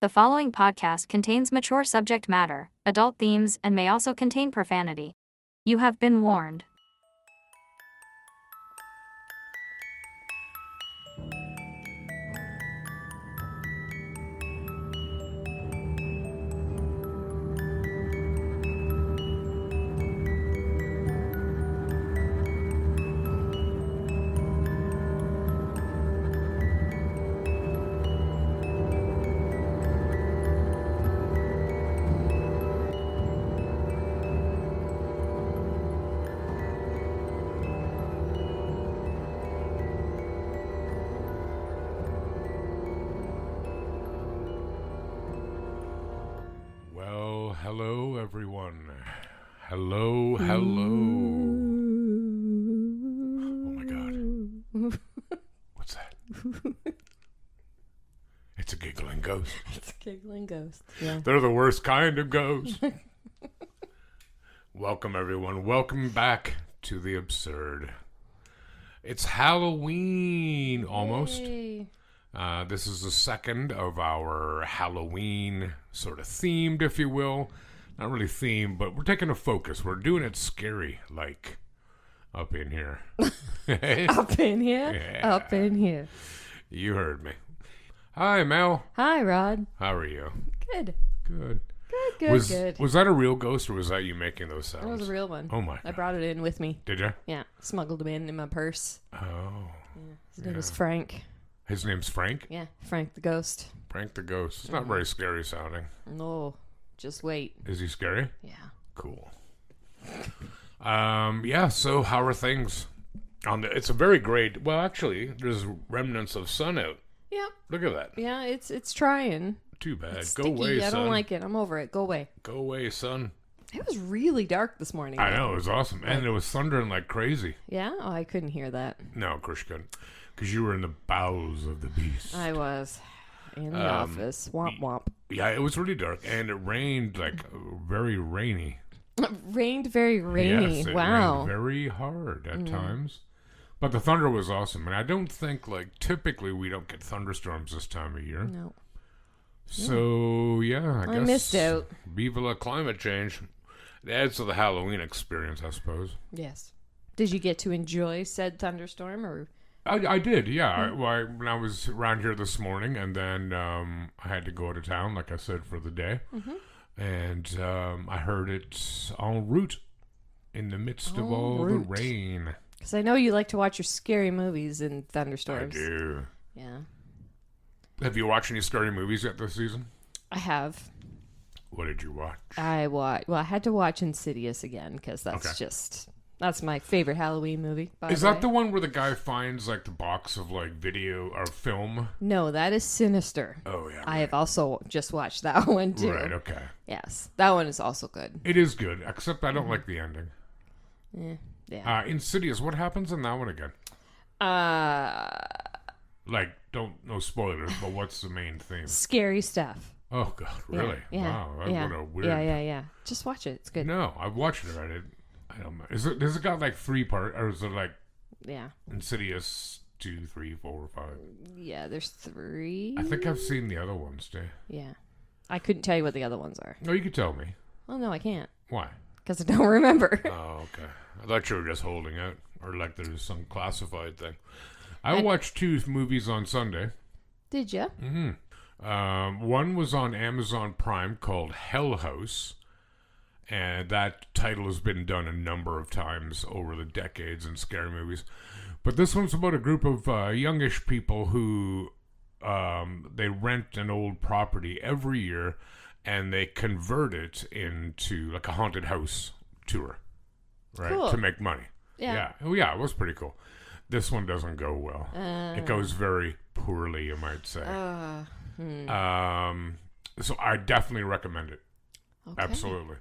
The following podcast contains mature subject matter, adult themes, and may also contain profanity. You have been warned. Well, hello everyone. Hello. Oh my god. What's that? It's a giggling ghost. It's a giggling ghost. Yeah. They're the worst kind of ghost. Welcome everyone. Welcome back to the absurd. It's Halloween almost. Yay. This is the second of our Halloween sort of themed, if you will. Not really themed, but we're taking a focus. We're doing it scary, like up in here. Up in here? Yeah. Up in here. You heard me. Hi, Mel. Hi, Rod. How are you? Good. Good. Good. Was that a real ghost, or was that you making those sounds? That was a real one. Oh my I god. brought it in with me. Did you? Yeah. Smuggled him in my purse. Oh. Yeah. His name was Frank. His name's Frank? Yeah. Frank the ghost. Frank the ghost. It's not very scary sounding. No. Just wait. Is he scary? Yeah. Cool. Yeah, so how are things? It's a very great, well actually, there's remnants of sun out. Yep. Look at that. Yeah, it's trying. Too bad. It's Go sticky. away, I son. don't like it. I'm over it. Go away. Go away, son. It was really dark this morning. I know, it was awesome. And it was thundering like crazy. Yeah? Oh, I couldn't hear that. No, of course you couldn't. Because you were in the bowels of the beast. I was in the office. Womp womp. Yeah, it was really dark. And it rained like very rainy. Rained very rainy. Yes, it Wow. rained very hard at times. But the thunder was awesome. And I don't think, like, typically we don't get thunderstorms this time of year. No. So, yeah, I guess. missed out. Viva la climate change. It adds to the Halloween experience, I suppose. Yes. Did you get to enjoy said thunderstorm or? I did, yeah. When I was around here this morning, and then I had to go out of town, like I said, for the day. And I heard it en route in the midst of all the rain. Because I know you like to watch your scary movies in thunderstorms. I do. Yeah. Have you watched any scary movies yet this season? I have. What did you watch? Well, I had to watch Insidious again because that's my favorite Halloween movie. Is that the one where the guy finds like the box of like video or film? No, that is Sinister. Oh yeah. I have also just watched that one too. Right. Okay. Yes, that one is also good. It is good, except I don't like the ending. Yeah. Insidious. What happens in that one again? Like, no spoilers, but what's the main theme? Scary stuff. Oh God, really? Yeah. Wow, what a weird. Yeah. Just watch it. It's good. No, I've watched it already. I don't know. Does it got like 3 parts, or is it like Yeah. Insidious 2, 3, 4, 5? Yeah, there's 3. I think I've seen the other ones too. Yeah. I couldn't tell you what the other ones are. Oh, you could tell me. Oh, no, I can't. Why? Because I don't remember. Oh, okay. I thought you were just holding out, or like there's some classified thing. I watched 2 movies on Sunday. Did you? One was on Amazon Prime called Hell House, and that title has been done a number of times over the decades in scary movies. But this one's about a group of youngish people who they rent an old property every year, and they convert it into like a haunted house tour, right? Cool. To make money. Yeah. Oh yeah, it was pretty cool. This one doesn't go well. It goes very poorly, you might say. So I definitely recommend it. Okay. Absolutely.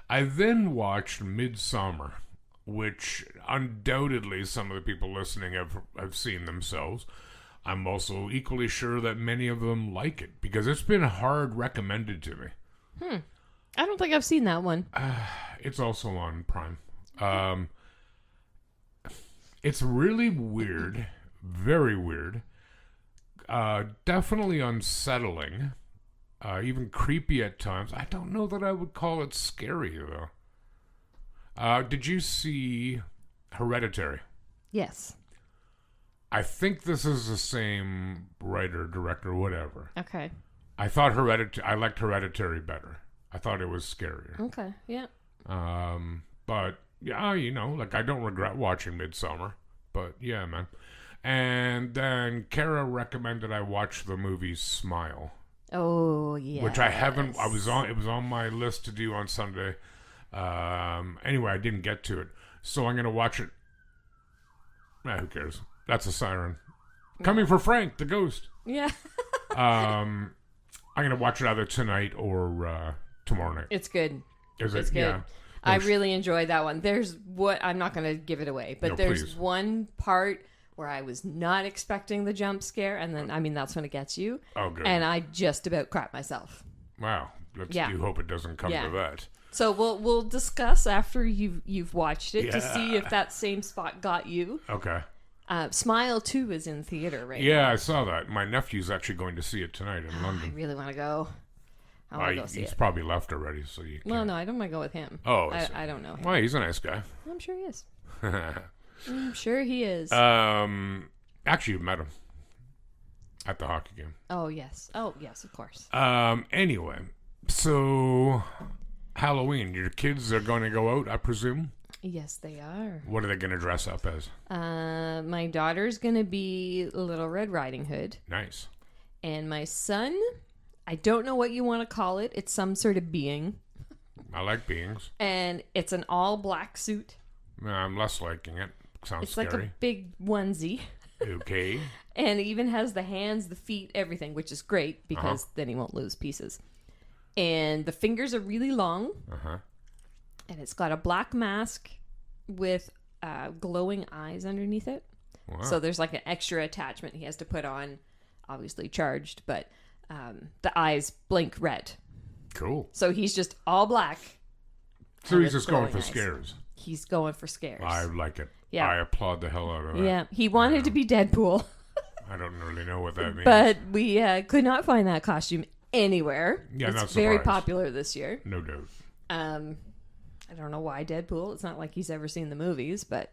I then watched Midsummer, which undoubtedly some of the people listening have seen themselves. I'm also equally sure that many of them like it because it's been hard recommended to me. I don't think I've seen that one. It's also on Prime. It's really weird, very weird, definitely unsettling, even creepy at times. I don't know that I would call it scary, though. Did you see Hereditary? Yes. I think this is the same writer, director, whatever. Okay. I liked Hereditary better. I thought it was scarier. Okay. Yeah. But yeah, like I don't regret watching Midsommar. But yeah, man. And then Kara recommended I watch the movie Smile. Oh yeah. Which I haven't. It was on my list to do on Sunday. Anyway, I didn't get to it, so I'm gonna watch it. Who cares? That's a siren coming for Frank, the ghost. Yeah. I'm gonna watch it either tonight or tomorrow night. It's good. Is it's it? Good. Yeah. I really enjoyed that one. I'm not going to give it away, but there's please. one part where I was not expecting the jump scare, and then, that's when it gets you. Oh, good. And I just about crap myself. Wow. Let's do hope it doesn't come to that. So we'll discuss after you've watched it to see if that same spot got you. Okay. Smile 2 is in theater right now. Yeah, I saw that. My nephew's actually going to see it tonight in London. I really want to go. I want to go see he's it. probably left already, so you can't. Well, no, I don't want to go with him. Oh, I don't know him. Well, he's a nice guy. I'm sure he is. I'm sure he is. Actually, you met him at the hockey game. Oh, yes, of course. Anyway, so Halloween, your kids are going to go out, I presume? Yes, they are. What are they going to dress up as? My daughter's going to be Little Red Riding Hood. Nice. And my son, I don't know what you want to call it. It's some sort of being. I like beings. And it's an all-black suit. I'm less liking it. Sounds it's scary. It's like a big onesie. Okay. And it even has the hands, the feet, everything, which is great because then he won't lose pieces. And the fingers are really long. Uh-huh. And it's got a black mask with glowing eyes underneath it. Wow. So there's like an extra attachment he has to put on, obviously charged, but the eyes blink red. Cool. So he's just all black. So he's just going for eyes. Scares. He's going for scares. I like it. Yeah. I applaud the hell out of that. Yeah. He wanted to be Deadpool. I don't really know what that means. But we could not find that costume anywhere. Yeah, it's not very surprised. popular this year. No doubt. I don't know why Deadpool. It's not like he's ever seen the movies, but...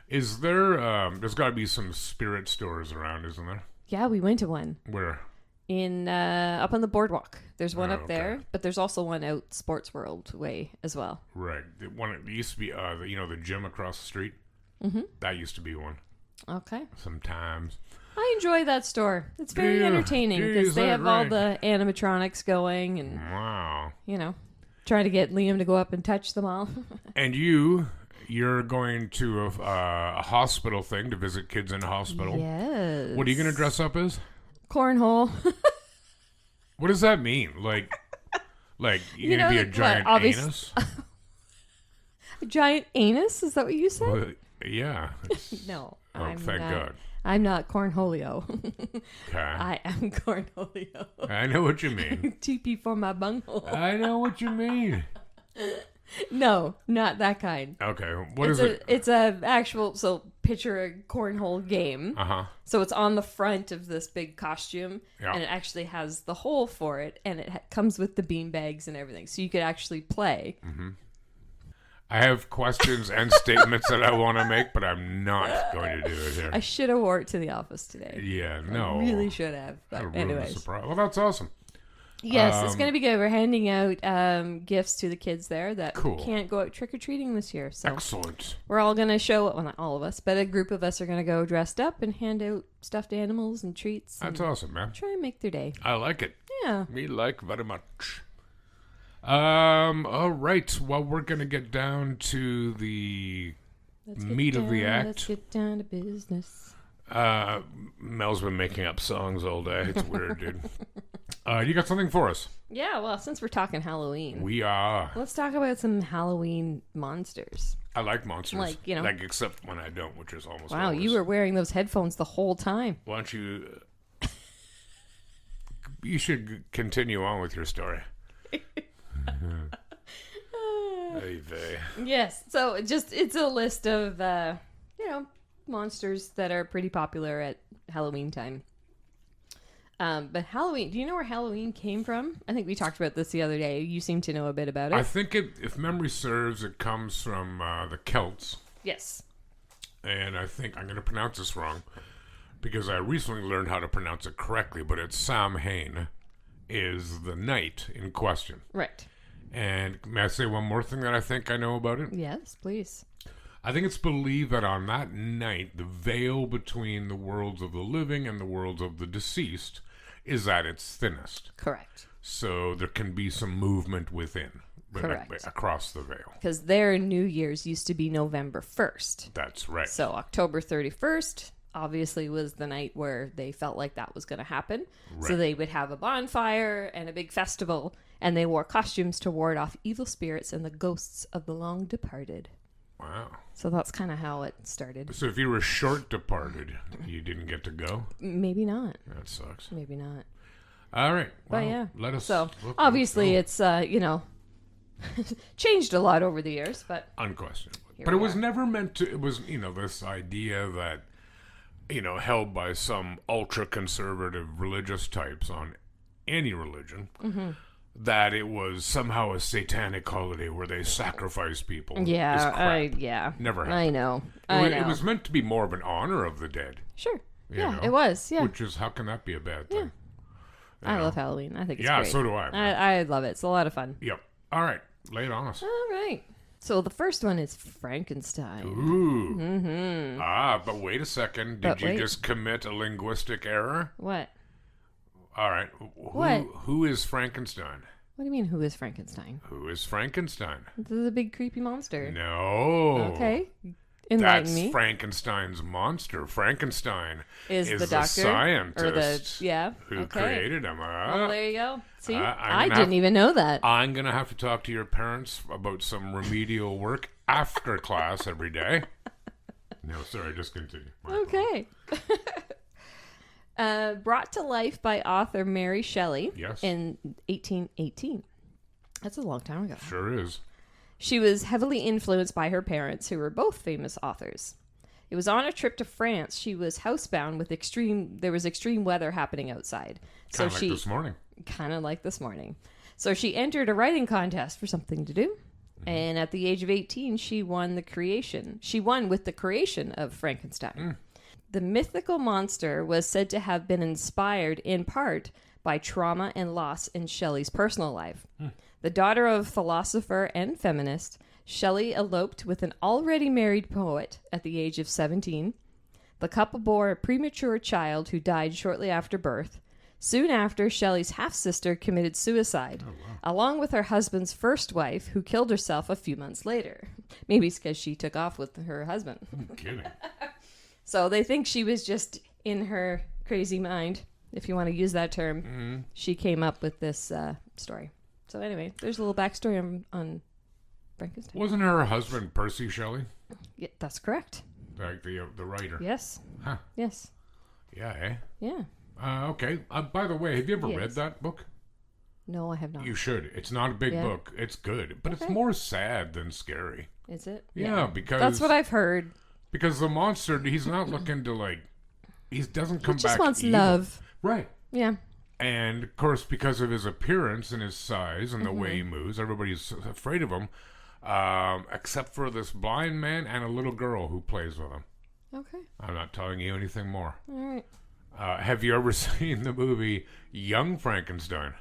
Is there... there's got to be some spirit stores around, isn't there? Yeah, we went to one. Where? In up on the boardwalk. There's one up okay. there, but there's also one out Sports World way as well. Right. It used to be, the gym across the street. Mm-hmm. That used to be one. Okay. Sometimes. I enjoy that store. It's very entertaining because they have all the animatronics going and, wow. Try to get Liam to go up and touch them all. And you're going to a hospital thing to visit kids in a hospital. Yes. What are you going to dress up as? Cornhole. What does that mean? Like you're going to be a giant anus? A giant anus? Is that what you said? Well, yeah. No. Thank God. I'm not Cornholio. Okay. I am Cornholio. I know what you mean. TP for my bunghole. I know what you mean. No, not that kind. Okay. What is it? It's a actual, so picture a cornhole game. Uh-huh. So it's on the front of this big costume, Yeah. and it actually has the hole for it, and it comes with the bean bags and everything. So you could actually play. Mm-hmm. I have questions and statements that I want to make, but I'm not going to do it here. I should have wore it to the office today. Yeah, no. I really should have. But anyways. Well, that's awesome. Yes, it's going to be good. We're handing out gifts to the kids there that Cool. can't go out trick-or-treating this year. So Excellent. we're all going to show, well, not all of us, but a group of us are going to go dressed up and hand out stuffed animals and treats. That's and awesome, man. try and make their day. I like it. Yeah. Me like very much. All right. Well, we're going to get down to the meat of the act. Let's get down to business. Mel's been making up songs all day. It's weird, dude. You got something for us? Yeah, well, since we're talking Halloween, We are. let's talk about some Halloween monsters. I like monsters. Like, except when I don't, which is almost Wow, always. you were wearing those headphones the whole time. Why don't you... you should continue on with your story. Hey, vey. Yes, so it's a list of monsters that are pretty popular at Halloween time. But Halloween, do you know where Halloween came from? I think we talked about this the other day. You seem to know a bit about it. I think if memory serves, it comes from the Celts. Yes. And I think I'm going to pronounce this wrong because I recently learned how to pronounce it correctly, but it's Samhain is the night in question. Right. And may I say one more thing that I think I know about it? Yes, please. I think it's believed that on that night, the veil between the worlds of the living and the worlds of the deceased is at its thinnest. Correct. So there can be some movement within. Correct. Across the veil. Because their New Year's used to be November 1st. That's right. So October 31st obviously was the night where they felt like that was going to happen. Right. So they would have a bonfire and a big festival, and they wore costumes to ward off evil spirits and the ghosts of the long departed. Wow. So that's kind of how it started. So if you were short departed, you didn't get to go? Maybe not. That sucks. Maybe not. All right. Well, But yeah. Let us. So let's obviously go. it's, changed a lot over the years, but Unquestionably. Here But it we was are. never meant to. It was, this idea that, held by some ultra conservative religious types on any religion, that it was somehow a satanic holiday where they sacrifice people. is yeah, crap. Never happened. I know. It was meant to be more of an honor of the dead. Sure. you Yeah, know, it was. Yeah. Which is, how can that be a bad thing? You I know? love Halloween. I think it's Yeah, great. so do I. I love it. It's a lot of fun. Yep. All right. Lay it on us. All right. So the first one is Frankenstein. Ooh. Mm-hmm. But wait a second. Did But you wait. just commit a linguistic error? What? All right. What? Who is Frankenstein? What do you mean, who is Frankenstein? Who is Frankenstein? The big creepy monster. No. Okay. Enlighten That's me. Frankenstein's monster. Frankenstein Is the doctor scientist or the who okay. created him. Well, there you go. See, I I'm didn't even know that. I'm going to have to talk to your parents about some remedial work after class every day. No, sorry, just continue. My Okay. Brought to life by author Mary Shelley Yes. in 1818. That's a long time ago. Sure is. She was heavily influenced by her parents, who were both famous authors. It was on a trip to France. She was housebound with there was extreme weather happening outside. Kind of like this morning. Kind of like this morning. So she entered a writing contest for something to do. And at the age of 18, she won with the creation of Frankenstein. The mythical monster was said to have been inspired in part by trauma and loss in Shelley's personal life. The daughter of a philosopher and feminist, Shelley eloped with an already married poet at the age of 17. The couple bore a premature child who died shortly after birth. Soon after, Shelley's half-sister committed suicide, along with her husband's first wife, who killed herself a few months later. Maybe it's because she took off with her husband. I'm kidding. So they think she was just in her crazy mind, if you want to use that term. She came up with this story. So anyway, there's a little backstory on Frankenstein. Wasn't her husband Percy Shelley? Yeah, that's correct. Like the writer? Yes. Huh. Yes. Yeah, eh? Yeah. Okay. By the way, have you ever read Yes. that book? No, I have not. You should. It's not a big Yeah. book. It's good, but it's Okay. more sad than scary. Is it? Yeah, because That's what I've heard. Because the monster, he's not looking to he doesn't come He back just wants evil. love. Right. Yeah. And of course, because of his appearance and his size and the Mm-hmm. way he moves, everybody's afraid of him, except for this blind man and a little girl who plays with him. Okay. I'm not telling you anything more. All right. Have you ever seen the movie Young Frankenstein?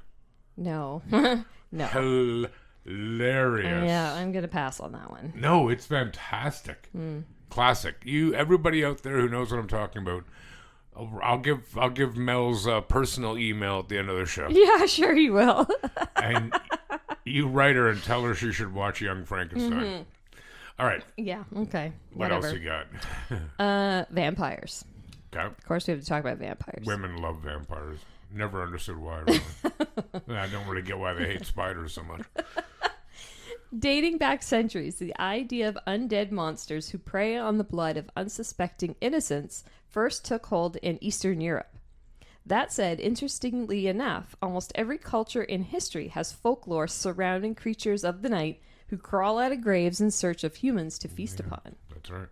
No. No. Hilarious. Yeah, I'm gonna pass on that one. No, it's fantastic. Classic. Everybody out there who knows what I'm talking about, I'll give Mel's personal email at the end of the show, Yeah, sure you will. and you write her and tell her she should watch Young Frankenstein. All right. Yeah. Okay. What Whatever. else you got? Vampires. Okay. Of course, we have to talk about vampires. Women love vampires. Never understood why. Really. I don't really get why they hate spiders so much. Dating back centuries, the idea of undead monsters who prey on the blood of unsuspecting innocents first took hold in Eastern Europe. That said, interestingly enough, almost every culture in history has folklore surrounding creatures of the night who crawl out of graves in search of humans to feast upon. That's right.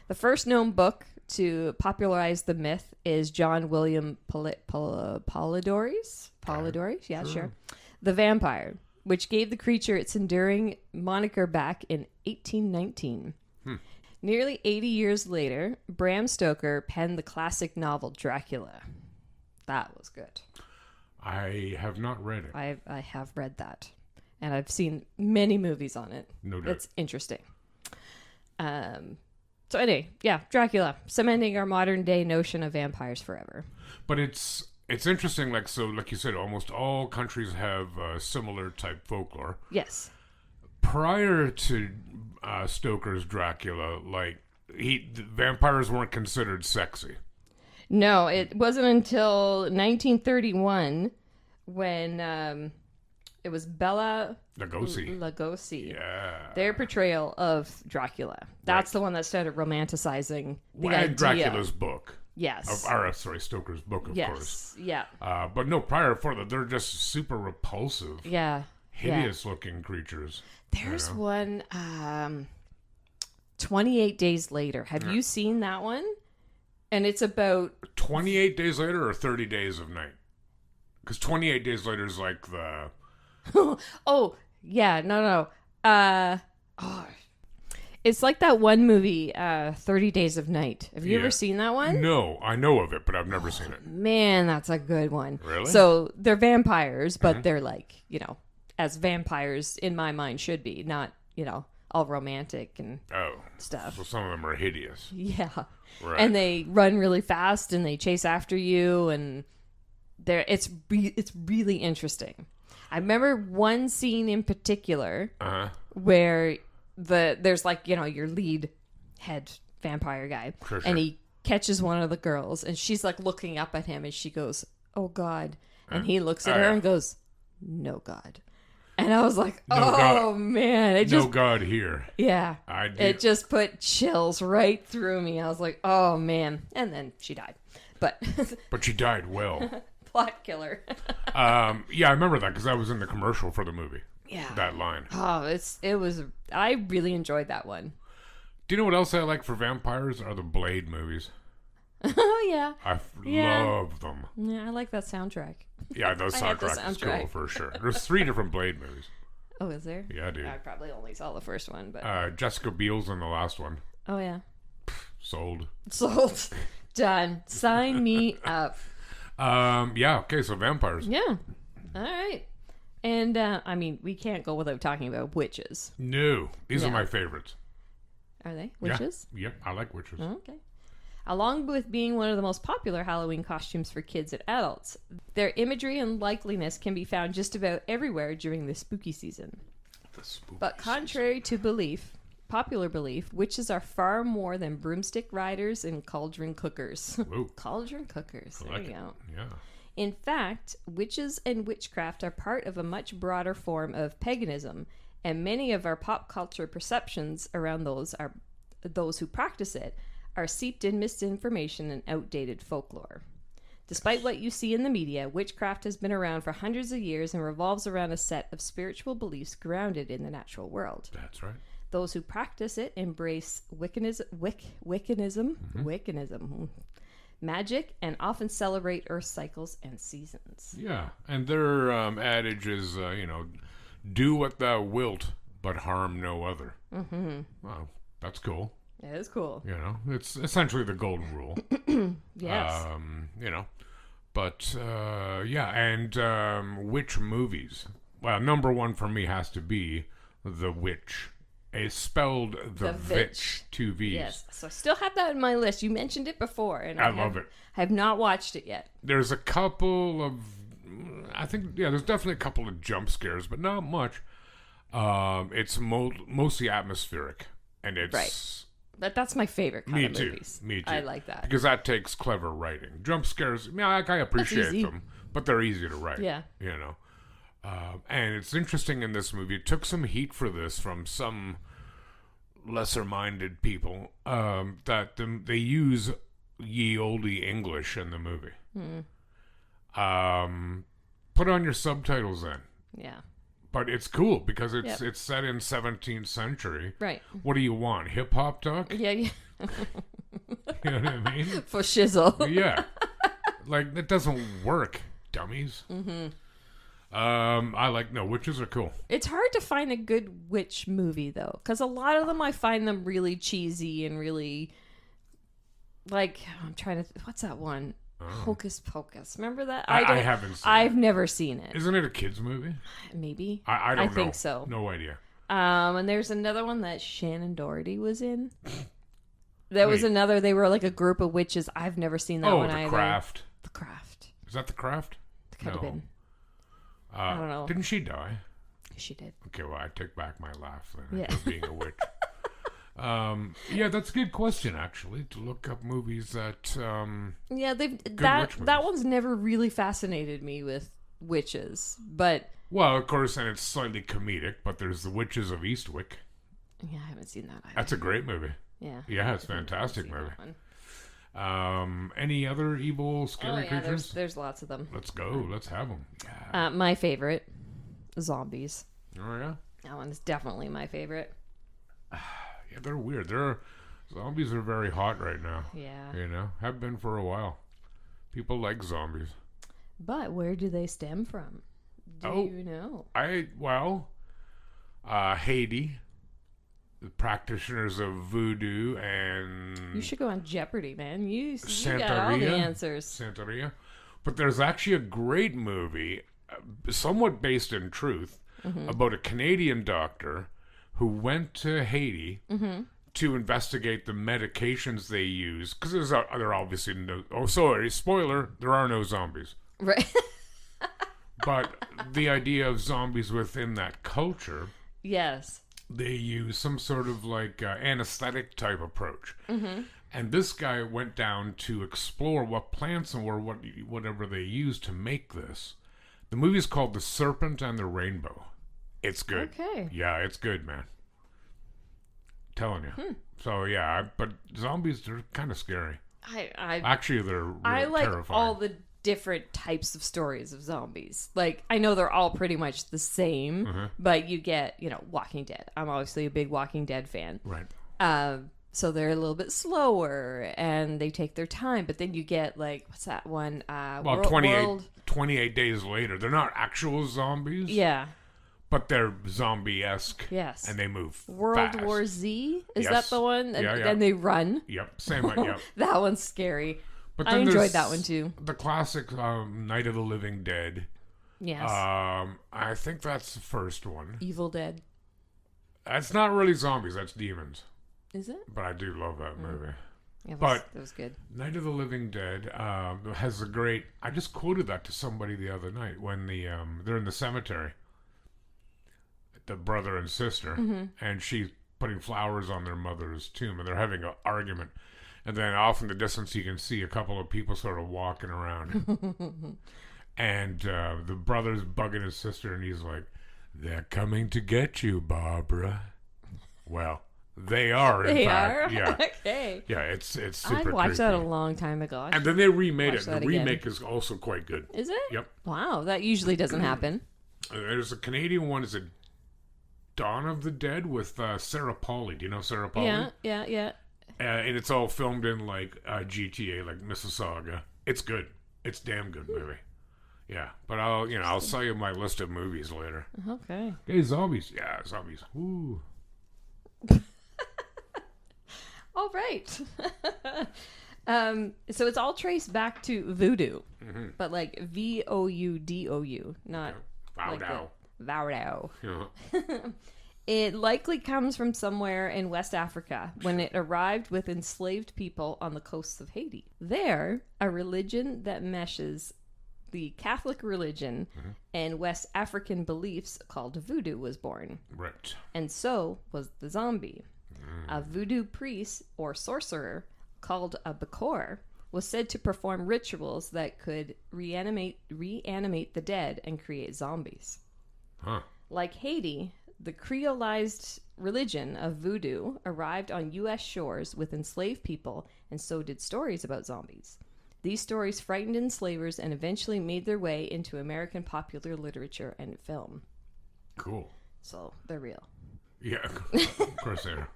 The first known book to popularize the myth is John William Polidori's. Polidori's, yeah, sure. The Vampire, which gave the creature its enduring moniker back in 1819. Nearly 80 years later, Bram Stoker penned the classic novel Dracula. That was good. I have not read it. I have read that. And I've seen many movies on it. No doubt. It's interesting. So anyway, yeah, Dracula, cementing our modern day notion of vampires forever. But it's interesting, like you said, almost all countries have similar type folklore. Yes. Prior to Stoker's Dracula, the vampires weren't considered sexy. No, it wasn't until 1931 when it was Bela Lugosi. Yeah. Their portrayal of Dracula. That's the one that started romanticizing the and idea. Dracula's book. Yes. Stoker's book, of course. Yeah. But no, prior for that, they're just super repulsive. Yeah. Hideous-looking creatures. There's one, 28 Days Later. Have you seen that one? And it's about... 28 Days Later or 30 Days of Night? Because 28 Days Later is like the... Oh, yeah, no. It's like that one movie, 30 Days of Night. Have you ever seen that one? No, I know of it, but I've never seen it. Man, that's a good one. Really? So they're vampires, but they're like, as vampires in my mind should be, not, all romantic and stuff. So some of them are hideous. Yeah. Right. And they run really fast and they chase after you, and it's really interesting. I remember one scene in particular where there's your lead head vampire guy, and he catches one of the girls, and she's like looking up at him, and she goes, "Oh God," and he looks at her and goes, "No God." And I was like, man, it just... No God here. Yeah. It just put chills right through me. I was like, oh, man. And then she died. But she died well. Plot killer. Yeah, I remember that because I was in the commercial for the movie. Yeah. That line. Oh, I really enjoyed that one. Do you know what else I like for vampires? Are the Blade movies. Oh, yeah. I love them. Yeah, I like that soundtrack. Yeah, those soundtrack is cool for sure. There's 3 different Blade movies. Oh, is there? Yeah, dude. I probably only saw the first one, but... Jessica Biel's in the last one. Oh, yeah. Sold. Done. Sign me up. Yeah, okay, so vampires. Yeah. All right. And, we can't go without talking about witches. No. These are my favorites. Are they? Witches? Yeah, I like witches. Oh, okay. Along with being one of the most popular Halloween costumes for kids and adults, their imagery and likeliness can be found just about everywhere during the spooky season. But contrary to popular belief, witches are far more than broomstick riders and cauldron cookers. Cauldron cookers. There you go. Yeah. In fact, witches and witchcraft are part of a much broader form of paganism, and many of our pop culture perceptions around those who practice it are seeped in misinformation and outdated folklore. Despite what you see in the media, witchcraft has been around for hundreds of years and revolves around a set of spiritual beliefs grounded in the natural world. That's right. Those who practice it embrace Wiccanism, magic, and often celebrate Earth cycles and seasons. Yeah, and their adage is, do what thou wilt, but harm no other. Mm-hmm. Wow, that's cool. It is cool. It's essentially the golden rule. Yes. But, and witch movies. Well, number one for me has to be The Witch. It's spelled The Vitch, 2 V's. Yes, so I still have that in my list. You mentioned it before, and I love it. I have not watched it yet. There's a couple of, there's definitely a couple of jump scares, but not much. It's mostly atmospheric, and it's... Right. But that's my favorite kind of movies. Me too. I like that. Because that takes clever writing. Jump scares, I appreciate them, but they're easy to write. Yeah. And it's interesting in this movie, it took some heat for this from some lesser-minded people, that they use ye olde English in the movie. Put on your subtitles then. Yeah. But it's cool because it's set in 17th century. Right. What do you want? Hip hop talk? Yeah. You know what I mean? For shizzle. Yeah. Like, that doesn't work, dummies. Mm-hmm. Witches are cool. It's hard to find a good witch movie, though, because a lot of them, I find them really cheesy and really, like, I'm trying to, what's that one? Hocus Pocus. Remember that? I haven't seen I've never seen it. Isn't it a kid's movie? Maybe. I don't know. I think so. No idea. And there's another one that Shannon Doherty was in. There was another, they were like a group of witches. I've never seen that one either. The Craft. The Craft. Is that The Craft? It could have been. I don't know. Didn't she die? She did. Okay, well, I take back my laugh then. Yeah. For being a witch. Yeah, that's a good question, actually, to look up movies that... Yeah, that one's never really fascinated me with witches, but... Well, of course, and it's slightly comedic, but there's The Witches of Eastwick. Yeah, I haven't seen that either. That's a great movie. Yeah. Yeah, it's a fantastic movie. Any other evil, scary creatures? There's lots of them. Let's go. Let's have them. Yeah. My favorite, zombies. Oh, yeah? That one is definitely my favorite. Yeah, they're weird. Zombies are very hot right now. Yeah. You know, have been for a while. People like zombies. But where do they stem from? Do you know? Haiti, the practitioners of voodoo, and you should go on Jeopardy, man. You got all the answers. Santeria. But there's actually a great movie, somewhat based in truth, about a Canadian doctor who went to Haiti to investigate the medications they use. Because there are obviously no... Oh, sorry, spoiler, there are no zombies. Right. But the idea of zombies within that culture... Yes. They use some sort of like anesthetic type approach. And this guy went down to explore what plants or whatever they used to make this. The movie's called The Serpent and the Rainbow. It's good. Okay. Yeah, it's good, man. Telling you. So yeah, but zombies, they're kind of scary. Actually, they're really I like terrifying. all the different types of stories of zombies. Like, I know they're all pretty much the same, but you get, Walking Dead. I'm obviously a big Walking Dead fan. Right. So they're a little bit slower and they take their time, but then you get like, what's that one? 28 days later. They're not actual zombies. Yeah. But they're zombie-esque. Yes. And they move World fast. War Z? Is Yes. that the one? Yeah, And they run? Yep. Same one, yep. That one's scary. But I enjoyed that one too. The classic Night of the Living Dead. Yes. I think that's the first one. Evil Dead. That's not really zombies, that's demons. Is it? But I do love that movie. Yeah, that was good. Night of the Living Dead has a great... I just quoted that to somebody the other night when they're in the cemetery. The brother and sister. And she's putting flowers on their mother's tomb and they're having an argument. And then off in the distance you can see a couple of people sort of walking around. And the brother's bugging his sister and he's like, "They're coming to get you, Barbara." Well... They are, in fact. Are? Yeah. Okay. Yeah, it's super I watched that a creepy. long time ago. And then they remade it. The again. remake is also quite good. Is it? Yep. Wow, that usually doesn't happen. There's a Canadian one. Is it Dawn of the Dead with Sarah Polley? Do you know Sarah Polley? Yeah. And it's all filmed in like GTA, like Mississauga. It's good. It's a damn good movie. Yeah, but I'll sell you my list of movies later. Okay. Hey, zombies. Yeah, zombies. Ooh. All right. So it's all traced back to voodoo, but like Voudou, not Vaudou. Vaudou. Yeah. It likely comes from somewhere in West Africa when it arrived with enslaved people on the coasts of Haiti. There, a religion that meshes the Catholic religion and West African beliefs called voodoo was born. Right. And so was the zombie. A voodoo priest or sorcerer called a Bakor was said to perform rituals that could reanimate the dead and create zombies. Huh. Like Haiti, the creolized religion of voodoo arrived on U.S. shores with enslaved people, and so did stories about zombies. These stories frightened enslavers and eventually made their way into American popular literature and film. Cool. So they're real. Yeah, of course they are.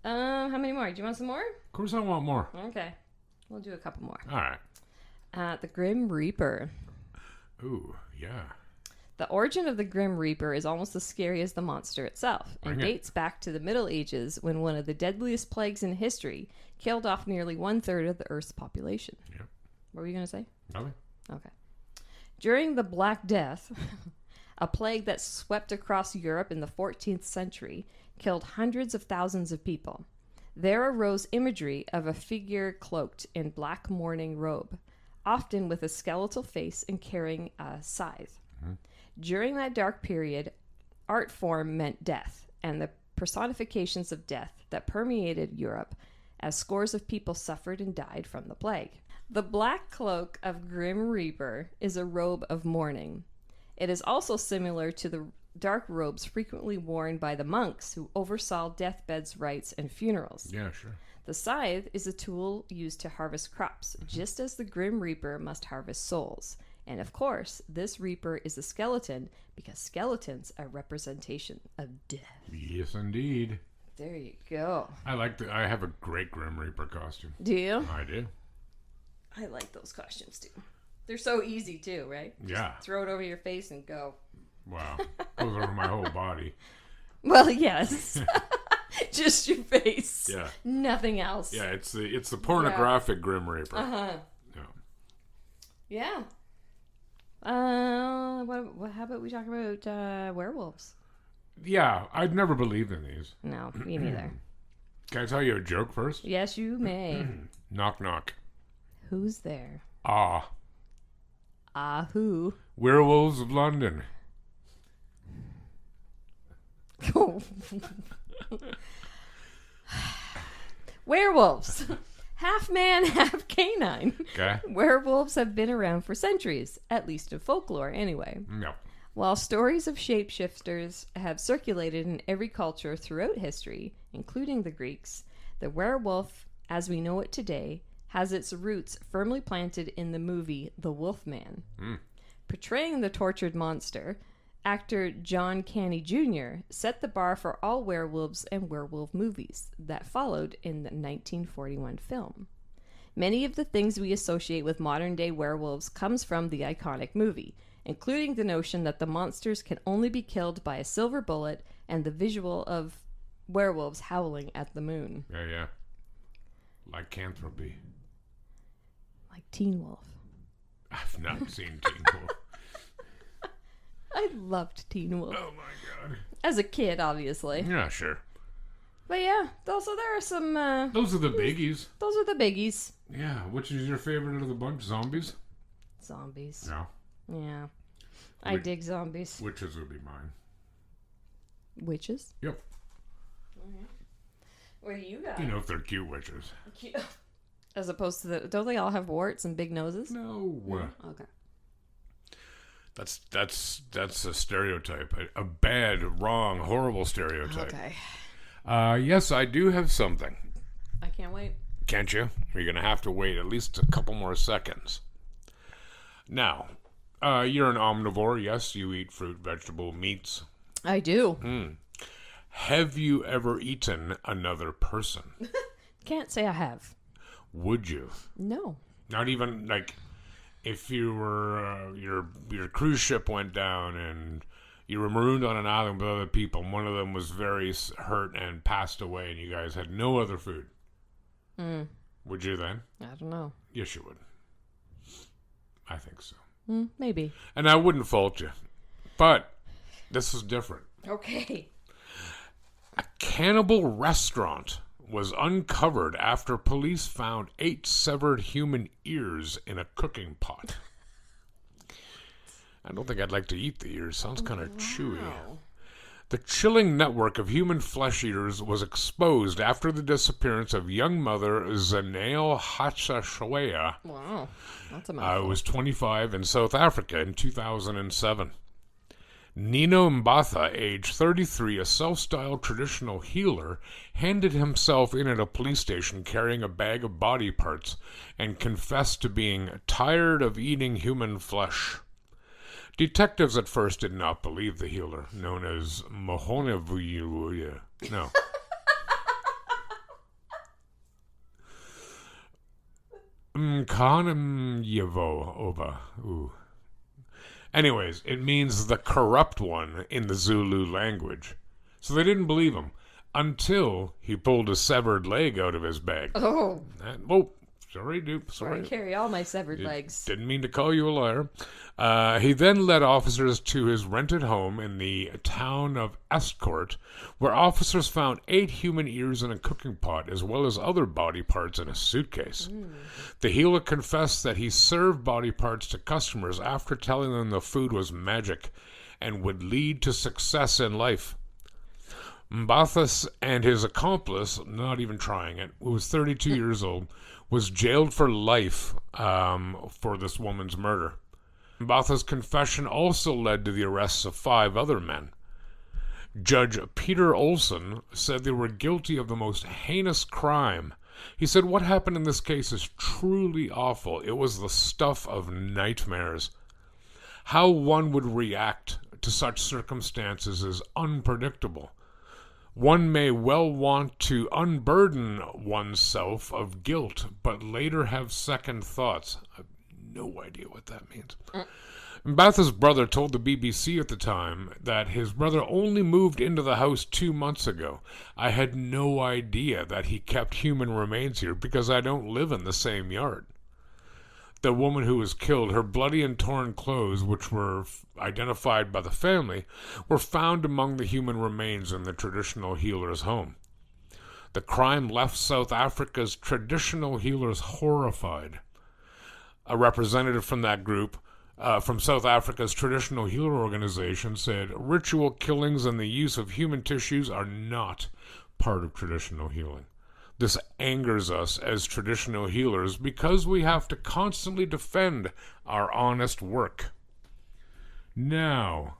How many more? Do you want some more? Of course I want more. Okay. We'll do a couple more. All right. The Grim Reaper. Ooh, yeah. The origin of the Grim Reaper is almost as scary as the monster itself, and dates back to the Middle Ages when one of the deadliest plagues in history killed off nearly 1/3 of the Earth's population. Yep. What were you going to say? Nothing. Okay. During the Black Death, a plague that swept across Europe in the 14th century, killed hundreds of thousands of people. There arose imagery of a figure cloaked in black mourning robe, often with a skeletal face and carrying a scythe. Mm-hmm. During that dark period, art form meant death, and the personifications of death that permeated Europe as scores of people suffered and died from the plague. The black cloak of Grim Reaper is a robe of mourning. It is also similar to the dark robes frequently worn by the monks who oversaw deathbeds, rites, and funerals. Yeah, sure. The scythe is a tool used to harvest crops, just as the Grim Reaper must harvest souls. And of course, this Reaper is a skeleton because skeletons are representation of death. Yes, indeed. There you go. I have a great Grim Reaper costume. Do you? I do. I like those costumes too. They're so easy too, right? Yeah. Just throw it over your face and go. Wow. Goes over my whole body. Well, yes. Just your face. Yeah. Nothing else. Yeah, it's the pornographic Grim Reaper. Uh-huh. Yeah. Yeah. How about we talk about werewolves? Yeah, I'd never believed in these. No, me neither. Can I tell you a joke first? Yes, you may. Knock, knock. Who's there? Ah. Who? Werewolves of London. Werewolves. Half man, half canine. Okay. Werewolves have been around for centuries, at least in folklore anyway. No. While stories of shapeshifters have circulated in every culture throughout history, including the Greeks, the werewolf, as we know it today, has its roots firmly planted in the movie The Wolfman. Portraying the tortured monster, actor John Candy Jr. set the bar for all werewolves and werewolf movies that followed in the 1941 film. Many of the things we associate with modern-day werewolves comes from the iconic movie, including the notion that the monsters can only be killed by a silver bullet and the visual of werewolves howling at the moon. Yeah. Lycanthropy. Like Teen Wolf. I've not seen Teen Wolf. I loved Teen Wolf. Oh my god. As a kid, obviously. Yeah, sure. But yeah, also there are some... Those are the biggies. Those are the biggies. Yeah, which is your favorite of the bunch? Zombies? Zombies. No. Yeah. I dig zombies. Witches would be mine. Witches? Yep. What do you got? You know, if they're cute witches. As opposed to the... Don't they all have warts and big noses? No. Okay. That's a stereotype. A bad, wrong, horrible stereotype. Okay. Yes, I do have something. I can't wait. Can't you? You're going to have to wait at least a couple more seconds. Now, you're an omnivore. Yes, you eat fruit, vegetable, meats. I do. Have you ever eaten another person? Can't say I have. Would you? No. Not even, like, if you were, your cruise ship went down and you were marooned on an island with other people, and one of them was very hurt and passed away, and you guys had no other food. Would you then? I don't know. Yes, you would. I think so. Maybe. And I wouldn't fault you. But this is different. Okay. A cannibal restaurant was uncovered after police found 8 severed human ears in a cooking pot. I don't think I'd like to eat the ears. Sounds kind of chewy. The chilling network of human flesh eaters was exposed after the disappearance of young mother Zanail Hachashwea. Wow. That's a mouthful. Who was 25 in South Africa in 2007. Nino Mbatha, age 33, a self-styled traditional healer, handed himself in at a police station carrying a bag of body parts and confessed to being tired of eating human flesh. Detectives at first did not believe the healer, known as Mohonevuya. No. Nkanayevo. Ooh. Anyways, it means the corrupt one in the Zulu language. So they didn't believe him until he pulled a severed leg out of his bag. Oh. Sorry, dude. Sorry. I carry all my severed legs. Didn't mean to call you a liar. He then led officers to his rented home in the town of Estcourt, where officers found 8 human ears in a cooking pot, as well as other body parts in a suitcase. The healer confessed that he served body parts to customers after telling them the food was magic and would lead to success in life. Mbathas and his accomplice, not even trying it, who was 32 years old, was jailed for life for this woman's murder. Mbatha's confession also led to the arrests of 5 other men. Judge Peter Olson said they were guilty of the most heinous crime. He said, "What happened in this case is truly awful. It was the stuff of nightmares. How one would react to such circumstances is unpredictable. One may well want to unburden oneself of guilt, but later have second thoughts." I have no idea what that means. Mbatha's brother told the BBC at the time that his brother only moved into the house 2 months ago. "I had no idea that he kept human remains here because I don't live in the same yard." The woman who was killed, her bloody and torn clothes, which were identified by the family, were found among the human remains in the traditional healer's home. The crime left South Africa's traditional healers horrified. A representative from that group, from South Africa's traditional healer organization, said, "Ritual killings and the use of human tissues are not part of traditional healing. This angers us as traditional healers because we have to constantly defend our honest work." Now,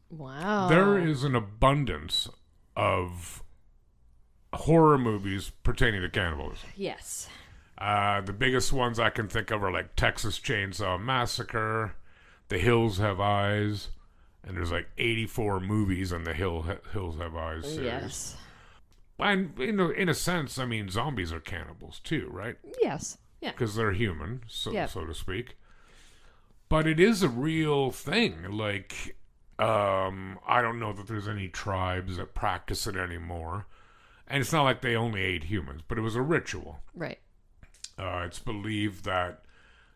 Wow. there is an abundance of horror movies pertaining to cannibalism. Yes. The biggest ones I can think of are like Texas Chainsaw Massacre, The Hills Have Eyes, and there's like 84 movies on the Hills Have Eyes series. Yes. And in a sense, I mean, zombies are cannibals too, right? Yes. Yeah. Because they're human, so Yeah. to speak. But it is a real thing. Like, I don't know that there's any tribes that practice it anymore. And it's not like they only ate humans, but it was a ritual. Right. It's believed that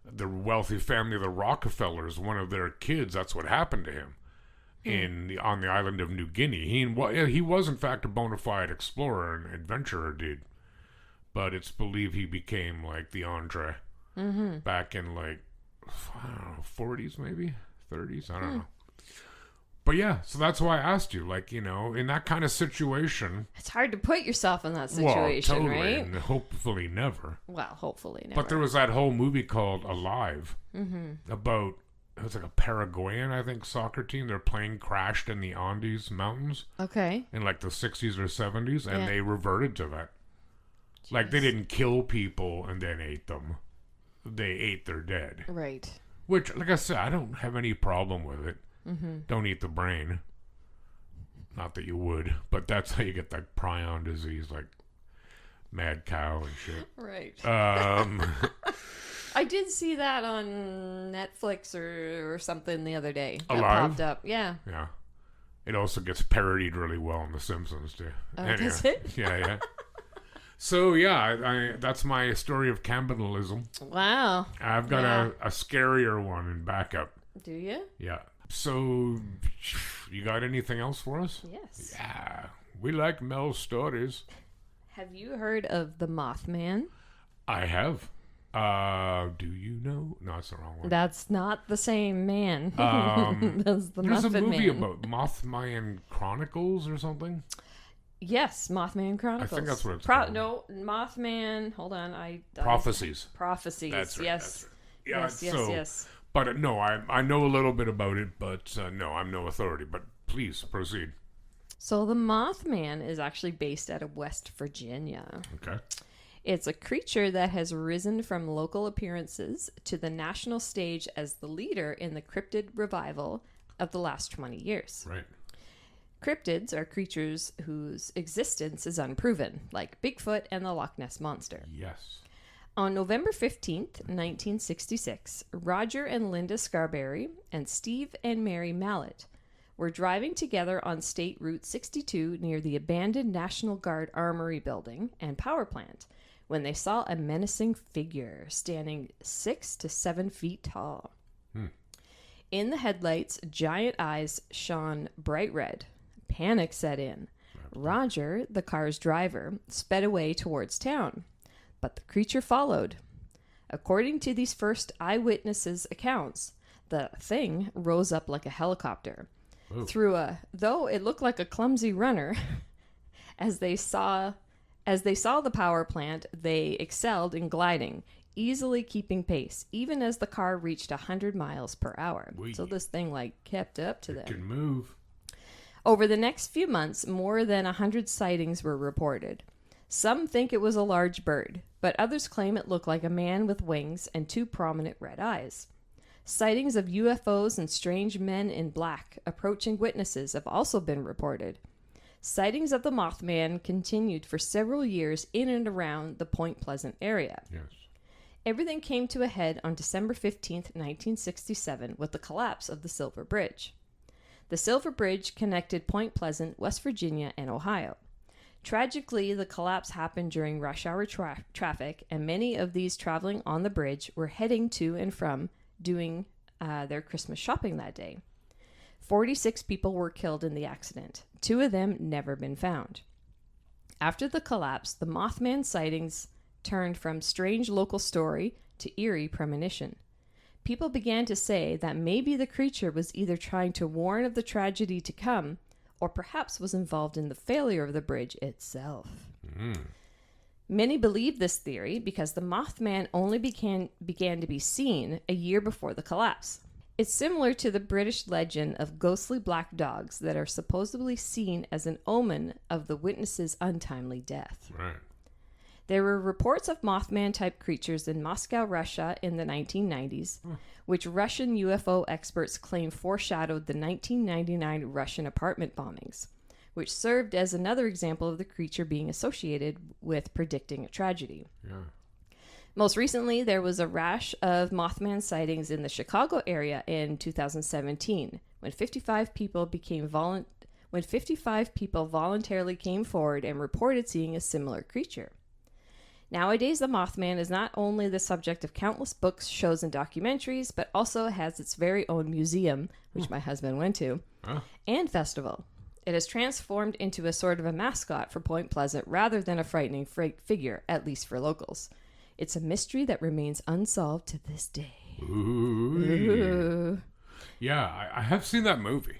the wealthy family of the Rockefellers, one of their kids, that's what happened to him on the island of New Guinea. He was in fact a bona fide explorer and adventurer dude, but it's believed he became like the Andre back in like, I don't know, 40s maybe 30s, I don't know. But yeah, so that's why I asked you, like, in that kind of situation. It's hard to put yourself in that situation, well, totally, right? and hopefully never. Well, hopefully never. But there was that whole movie called Alive about, it was like a Paraguayan, I think, soccer team. Their plane crashed in the Andes Mountains Okay. in like the 60s or 70s, and Yeah. they reverted to that. Like, they didn't kill people and then ate them. They ate their dead. Right. Which, like I said, I don't have any problem with it. Don't eat the brain. Not that you would, but that's how you get that prion disease, like mad cow and shit. Right. Um, I did see that on Netflix or something the other day. That Alive? popped up. Yeah. yeah. It also gets parodied really well in The Simpsons, too. Oh, does it? Yeah. So, yeah, that's my story of cannibalism. Wow. I've got Yeah. a scarier one in backup. Do you? Yeah. So, you got anything else for us? Yes. Yeah. We like Mel's stories. Have you heard of the Mothman? I have. Do you know? No, it's the wrong one. That's not the same man. That's the There's a Muffin movie Man. about Mothman Chronicles or something. Yes, Mothman Chronicles. I think that's what it's called. No, Mothman. Hold on, Prophecies. Prophecies. That's right. Yes. That's right. Yeah, Yes. Yes. But no, I know a little bit about it, but no, I'm no authority. But please proceed. So the Mothman is actually based out of West Virginia. Okay. It's a creature that has risen from local appearances to the national stage as the leader in the cryptid revival of the last 20 years. Right. Cryptids are creatures whose existence is unproven, like Bigfoot and the Loch Ness Monster. Yes. On November 15th, 1966, Roger and Linda Scarberry and Steve and Mary Mallett were driving together on State Route 62 near the abandoned National Guard Armory building and power plant when they saw a menacing figure standing 6 to 7 feet tall. In the headlights, giant eyes shone bright red. Panic set in. Roger, the car's driver, sped away towards town, but the creature followed. According to these first eyewitnesses' accounts, the thing rose up like a helicopter. Though it looked like a clumsy runner, as they saw the power plant, they excelled in gliding, easily keeping pace, even as the car reached 100 miles per hour. So this thing kept up to them. It can move. Over the next few months, more than 100 sightings were reported. Some think it was a large bird, but others claim it looked like a man with wings and 2 prominent red eyes. Sightings of UFOs and strange men in black approaching witnesses have also been reported. Sightings of the Mothman continued for several years in and around the Point Pleasant area. Yes. Everything came to a head on December 15th, 1967, with the collapse of the Silver Bridge. The Silver Bridge connected Point Pleasant, West Virginia, and Ohio. Tragically, the collapse happened during rush hour traffic, and many of these traveling on the bridge were heading to and from doing their Christmas shopping that day. 46 people were killed in the accident. 2 of them never been found. After the collapse, the Mothman sightings turned from strange local story to eerie premonition. People began to say that maybe the creature was either trying to warn of the tragedy to come, or perhaps was involved in the failure of the bridge itself. Many believe this theory because the Mothman only began to be seen a year before the collapse. It's similar to the British legend of ghostly black dogs that are supposedly seen as an omen of the witness's untimely death. Right. There were reports of Mothman-type creatures in Moscow, Russia in the 1990s, which Russian UFO experts claim foreshadowed the 1999 Russian apartment bombings, which served as another example of the creature being associated with predicting a tragedy. Yeah. Most recently, there was a rash of Mothman sightings in the Chicago area in 2017, when 55 people voluntarily came forward and reported seeing a similar creature. Nowadays, the Mothman is not only the subject of countless books, shows, and documentaries, but also has its very own museum, which my husband went to, and festival. It has transformed into a sort of a mascot for Point Pleasant rather than a frightening figure, at least for locals. It's a mystery that remains unsolved to this day. Ooh. Yeah, I have seen that movie.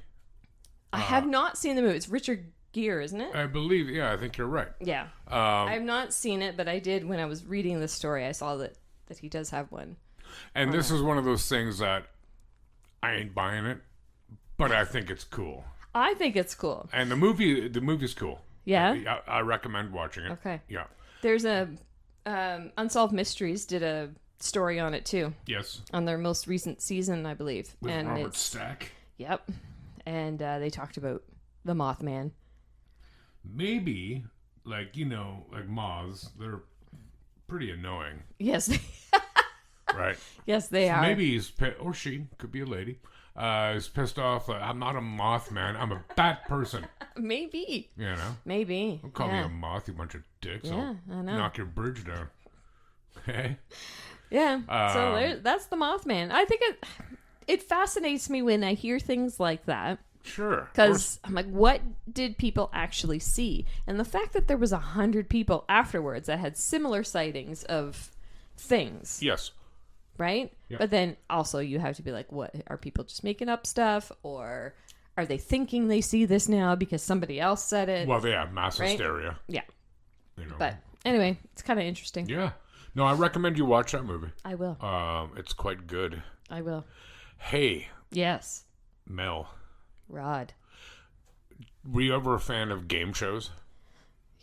I have not seen the movie. It's Richard Gere, isn't it? I believe, I think you're right. Yeah. I have not seen it, but I did when I was reading the story. I saw that he does have one. And this is one of those things that I ain't buying it, but I think it's cool. I think it's cool. And the movie's cool. Yeah? I recommend watching it. Okay. Yeah. There's a Unsolved Mysteries did a story on it too. Yes. On their most recent season, I believe. With Robert Stack. Yep. And they talked about the Mothman. Maybe, like moths, they're pretty annoying. Yes. Right? Yes, they are. Maybe he's or she, could be a lady, is pissed off. I'm not a Mothman. I'm a bat person. Maybe. Maybe. Don't call me a moth, you bunch of dicks. Yeah, I know. Knock your bridge down. Hey? Yeah. So that's the Mothman. I think it fascinates me when I hear things like that. Sure. Because I'm like, what did people actually see? And the fact that there was 100 people afterwards that had similar sightings of things. Yes. Right? Yeah. But then also you have to be like, what? Are people just making up stuff? Or are they thinking they see this now because somebody else said it? Well, they have mass hysteria. Yeah. But anyway, it's kind of interesting. Yeah. No, I recommend you watch that movie. I will. It's quite good. I will. Hey. Yes. Mel. Rod. Were you ever a fan of game shows?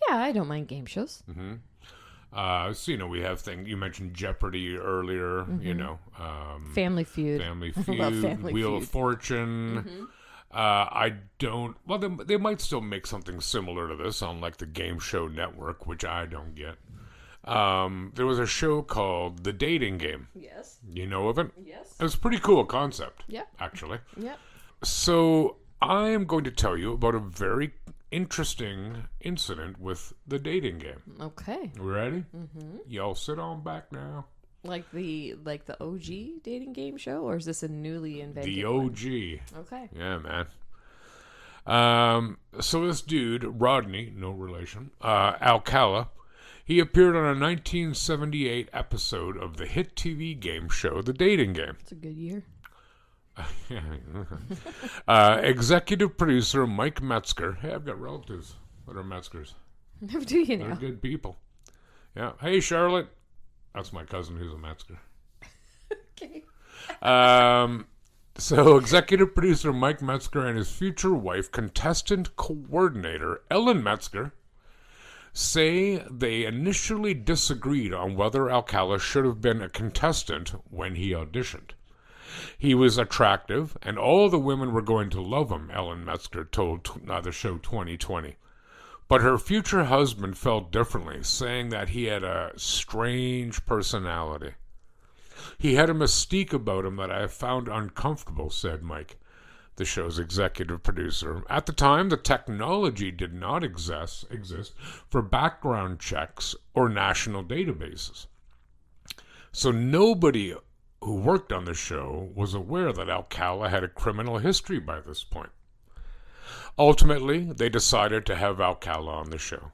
Yeah, I don't mind game shows. Mm-hmm. So, we have things. You mentioned Jeopardy earlier, Mm-hmm. Family Feud. Family Feud. Love Family Wheel Feud. of Fortune. Mm-hmm. I don't. Well, they might still make something similar to this on like the Game Show Network, which I don't get. There was a show called The Dating Game. Yes. You know of it? Yes. It was a pretty cool concept. Yep. Actually. Yep. So I am going to tell you about a very interesting incident with The Dating Game. Okay. Ready? Y'all sit on back now. Like the OG dating game show, or is this a newly invented The one? OG. Okay. Yeah, man. So this dude, Rodney, no relation, Alcala, he appeared on a 1978 episode of the hit TV game show The Dating Game. It's a good year. Executive producer Mike Metzger. Hey, I've got relatives that are Metzgers. Do you They're know? good people. Yeah. Hey, Charlotte. That's my cousin who's a Metzger. Okay. So executive producer Mike Metzger and his future wife, contestant coordinator Ellen Metzger, say they initially disagreed on whether Alcala should have been a contestant when he auditioned. He was attractive, and all the women were going to love him, Ellen Metzger told the show 2020. But her future husband felt differently, saying that he had a strange personality. He had a mystique about him that I found uncomfortable, said Mike, the show's executive producer. At the time, the technology did not exist for background checks or national databases. So nobody who worked on the show was aware that Alcala had a criminal history by this point. Ultimately, they decided to have Alcala on the show.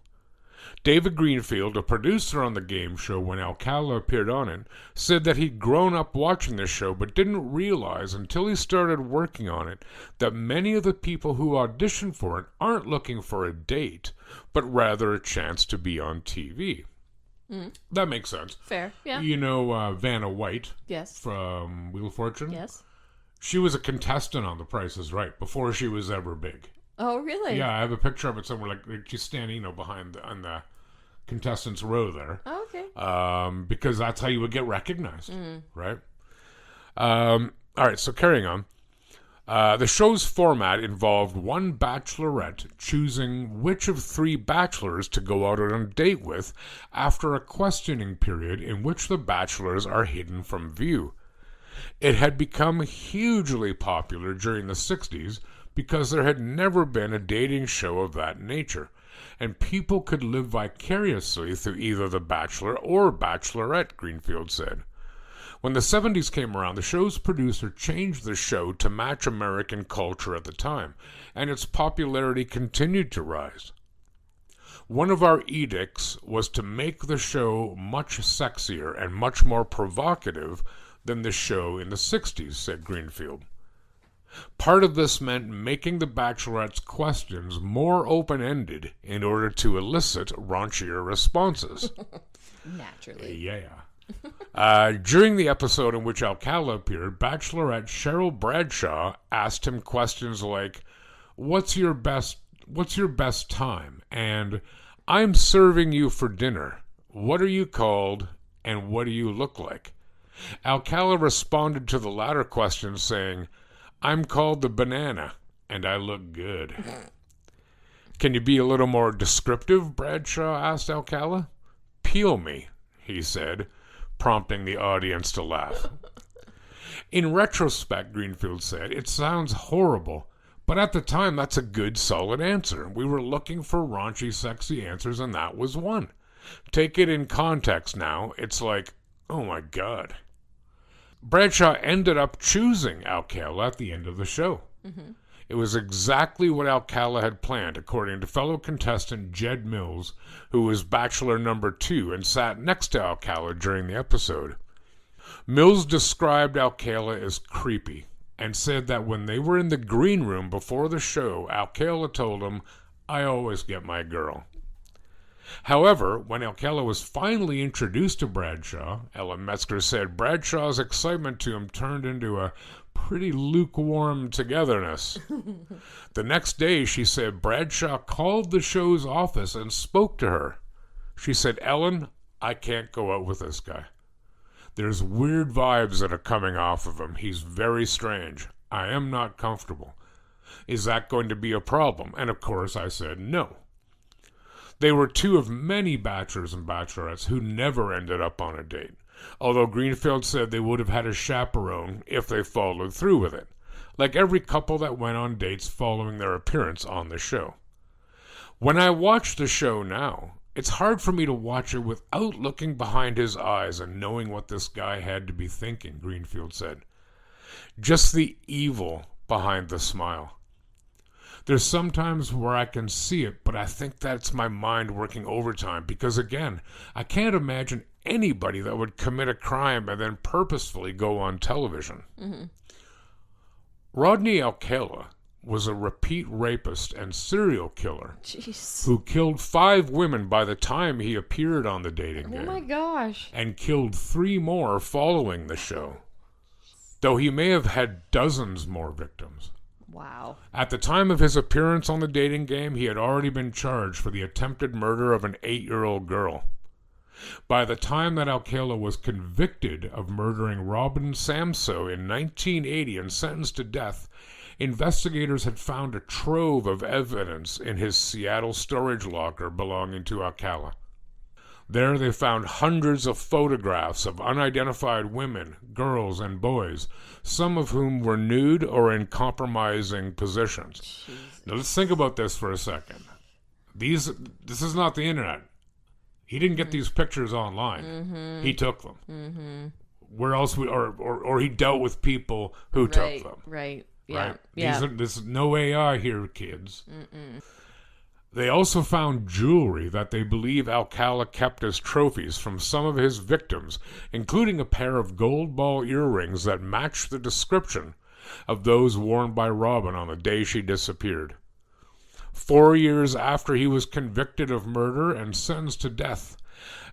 David Greenfield, a producer on the game show when Alcala appeared on it, said that he'd grown up watching the show but didn't realize until he started working on it that many of the people who audition for it aren't looking for a date, but rather a chance to be on TV. That makes sense. Fair. Yeah. You know Vanna White Yes. from Wheel of Fortune? Yes. She was a contestant on The Price is Right before she was ever big. Oh, really? Yeah, I have a picture of it somewhere. Like she's standing, behind on the contestants' row there. Oh, okay. Because that's how you would get recognized, right? All right. So carrying on, the show's format involved one bachelorette choosing which of three bachelors to go out on a date with after a questioning period in which the bachelors are hidden from view. It had become hugely popular during the 60s because there had never been a dating show of that nature, and people could live vicariously through either the bachelor or bachelorette, Greenfield said. When the 70s came around, the show's producer changed the show to match American culture at the time, and its popularity continued to rise. One of our edicts was to make the show much sexier and much more provocative than the show in the 60s, said Greenfield. Part of this meant making the Bachelorette's questions more open-ended in order to elicit raunchier responses. Naturally. Yeah. During the episode in which Alcala appeared, Bachelorette Cheryl Bradshaw asked him questions like, What's your best time? And I'm serving you for dinner. What are you called? And what do you look like? Alcala responded to the latter question saying, I'm called the banana, and I look good. Can you be a little more descriptive? Bradshaw asked Alcala. Peel me, he said, prompting the audience to laugh. In retrospect, Greenfield said, it sounds horrible, but at the time that's a good, solid answer. We were looking for raunchy, sexy answers, and that was one. Take it in context now. It's like, oh my God. Bradshaw ended up choosing Alcala at the end of the show. It was exactly what Alcala had planned, according to fellow contestant Jed Mills, who was Bachelor number 2 and sat next to Alcala during the episode. Mills described Alcala as creepy and said that when they were in the green room before the show, Alcala told him, I always get my girl. However, when Alcala was finally introduced to Bradshaw, Ellen Metzger said Bradshaw's excitement to him turned into a pretty lukewarm togetherness. The next day, she said Bradshaw called the show's office and spoke to her. She said, Ellen, I can't go out with this guy. There's weird vibes that are coming off of him. He's very strange. I am not comfortable. Is that going to be a problem? And of course, I said no. They were two of many bachelors and bachelorettes who never ended up on a date, although Greenfield said they would have had a chaperone if they followed through with it, like every couple that went on dates following their appearance on the show. When I watch the show now, it's hard for me to watch it without looking behind his eyes and knowing what this guy had to be thinking, Greenfield said. Just the evil behind the smile. There's sometimes where I can see it, but I think that's my mind working overtime because, again, I can't imagine anybody that would commit a crime and then purposefully go on television. Mm-hmm. Rodney Alcala was a repeat rapist and serial killer. Jeez. Who killed 5 women by the time he appeared on the dating game. Oh my gosh. And killed 3 more following the show. Though he may have had dozens more victims. Wow. At the time of his appearance on the dating game, he had already been charged for the attempted murder of an 8-year-old girl. By the time that Alcala was convicted of murdering Robin Samso in 1980 and sentenced to death, investigators had found a trove of evidence in his Seattle storage locker belonging to Alcala. There they found hundreds of photographs of unidentified women, girls, and boys, some of whom were nude or in compromising positions. Jesus. Now let's think about this for a second. This is not the internet. He didn't get these pictures online. Mm-hmm. He took them. Mm-hmm. Where else or he dealt with people who took them. Right. Yeah. Right? Yeah. There's no AI here, kids. Mm-mm. They also found jewelry that they believe Alcala kept as trophies from some of his victims, including a pair of gold ball earrings that matched the description of those worn by Robin on the day she disappeared. 4 years after he was convicted of murder and sentenced to death,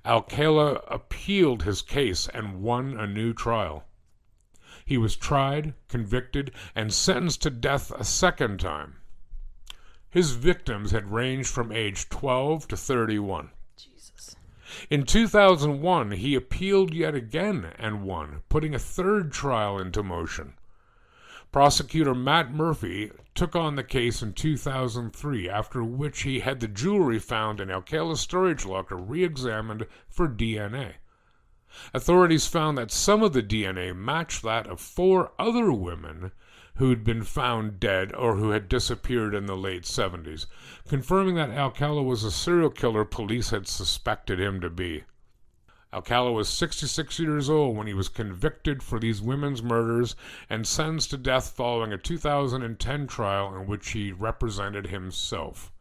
Alcala appealed his case and won a new trial. He was tried, convicted, and sentenced to death a second time. His victims had ranged from age 12 to 31. Jesus. In 2001, he appealed yet again and won, putting a third trial into motion. Prosecutor Matt Murphy took on the case in 2003, after which he had the jewelry found in Alcala's storage locker re-examined for DNA. Authorities found that some of the DNA matched that of 4 other women who'd been found dead or who had disappeared in the late 70s, confirming that Alcala was a serial killer police had suspected him to be. Alcala was 66 years old when he was convicted for these women's murders and sentenced to death following a 2010 trial in which he represented himself.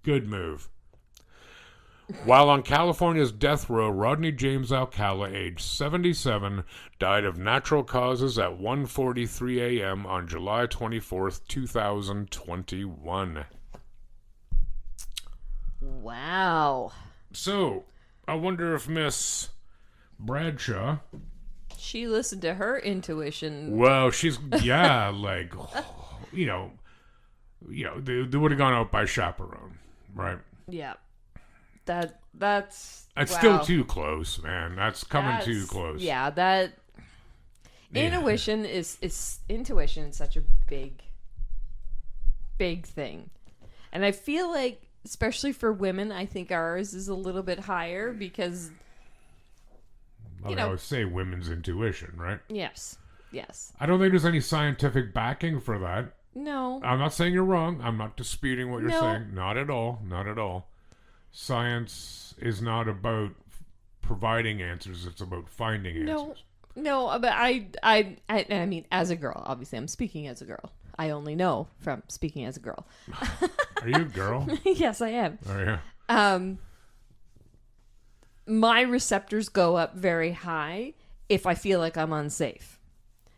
Good move. While on California's death row, Rodney James Alcala, age 77, died of natural causes at 1:43 a.m. on July 24th, 2021. Wow. So, I wonder if Miss Bradshaw... She listened to her intuition. Well, she's, yeah, like, they would have gone out by chaperone, right? Yeah. That's It's wow. still too close, man. That's coming too close. Yeah, that intuition is such a big thing. And I feel like, especially for women, I think ours is a little bit higher because I always say women's intuition, right? Yes. I don't think there's any scientific backing for that. No. I'm not saying you're wrong. I'm not disputing what you're saying. Not at all. Not at all. Science is not about providing answers. It's about finding answers. No, but I mean, as a girl, obviously I'm speaking as a girl. I only know from speaking as a girl. Are you a girl? Yes, I am. Oh, yeah. My receptors go up very high if I feel like I'm unsafe.